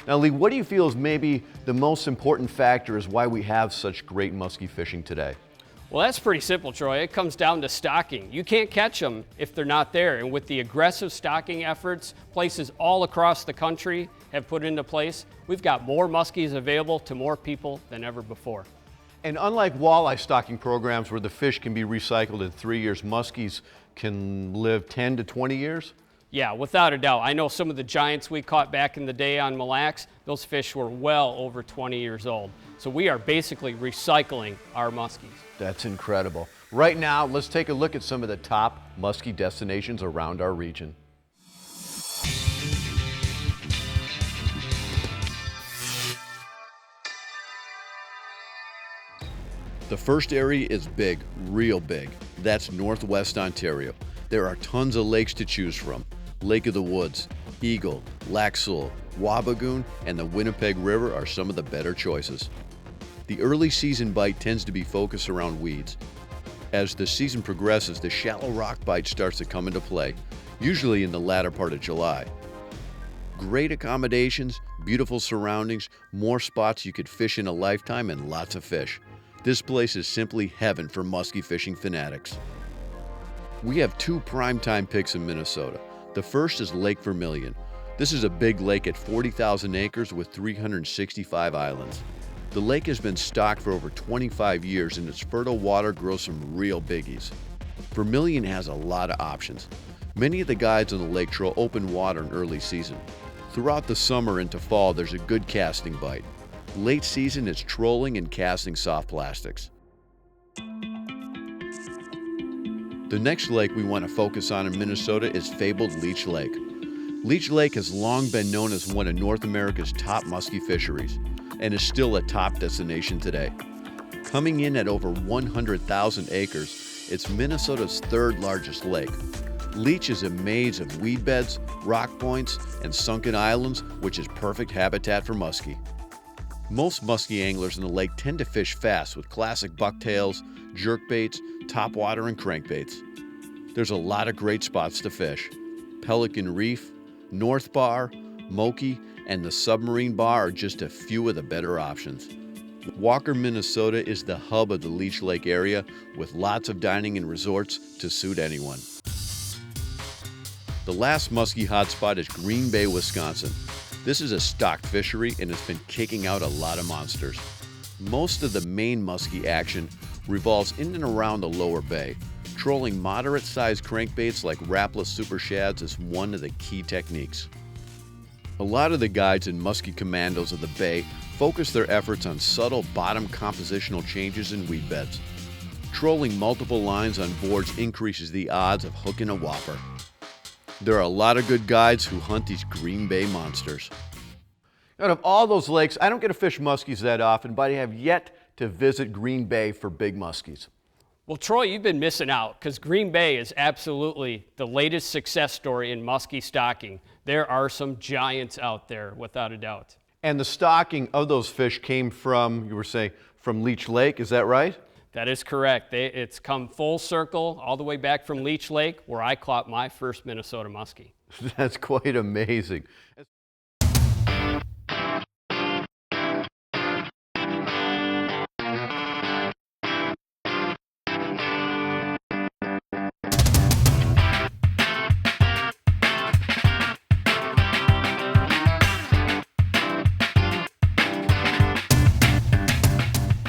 Now, Lee, what do you feel is maybe the most important factor is why we have such great musky fishing today? Well, that's pretty simple, Troy. It comes down to stocking. You can't catch them if they're not there. And with the aggressive stocking efforts, places all across the country have put into place, we've got more muskies available to more people than ever before. And unlike walleye stocking programs where the fish can be recycled in 3 years, muskies can live 10 to 20 years? Yeah, without a doubt. I know some of the giants we caught back in the day on Mille Lacs, those fish were well over 20 years old. So we are basically recycling our muskies. That's incredible. Right now, let's take a look at some of the top muskie destinations around our region. The first area is big, real big. That's Northwest Ontario. There are tons of lakes to choose from. Lake of the Woods, Eagle, Lac Seul, Wabigoon, and the Winnipeg River are some of the better choices. The early season bite tends to be focused around weeds. As the season progresses, the shallow rock bite starts to come into play, usually in the latter part of July. Great accommodations, beautiful surroundings, more spots you could fish in a lifetime, and lots of fish. This place is simply heaven for musky fishing fanatics. We have two primetime picks in Minnesota. The first is Lake Vermilion. This is a big lake at 40,000 acres with 365 islands. The lake has been stocked for over 25 years and its fertile water grows some real biggies. Vermilion has a lot of options. Many of the guides on the lake trail open water in early season. Throughout the summer into fall, there's a good casting bite. Late season, it's trolling and casting soft plastics. The next lake we want to focus on in Minnesota is fabled Leech Lake. Leech Lake has long been known as one of North America's top musky fisheries and is still a top destination today. Coming in at over 100,000 acres, it's Minnesota's third largest lake. Leech is a maze of weed beds, rock points, and sunken islands, which is perfect habitat for muskie. Most muskie anglers in the lake tend to fish fast with classic bucktails, jerkbaits, topwater, and crankbaits. There's a lot of great spots to fish. Pelican Reef, North Bar, Moki, and the Submarine Bar are just a few of the better options. Walker, Minnesota is the hub of the Leech Lake area with lots of dining and resorts to suit anyone. The last muskie hotspot is Green Bay, Wisconsin. This is a stocked fishery and has been kicking out a lot of monsters. Most of the main muskie action revolves in and around the lower bay. Trolling moderate-sized crankbaits like wrapless super shads is one of the key techniques. A lot of the guides and muskie commandos of the bay focus their efforts on subtle bottom compositional changes in weed beds. Trolling multiple lines on boards increases the odds of hooking a whopper. There are a lot of good guides who hunt these Green Bay monsters. Out of all those lakes, I don't get to fish muskies that often, but I have yet to visit Green Bay for big muskies. Well, Troy, you've been missing out because Green Bay is absolutely the latest success story in muskie stocking. There are some giants out there, without a doubt. And the stocking of those fish came from, you were saying, from Leech Lake, is that right? That is correct. It's come full circle all the way back from Leech Lake, where I caught my first Minnesota muskie. That's quite amazing.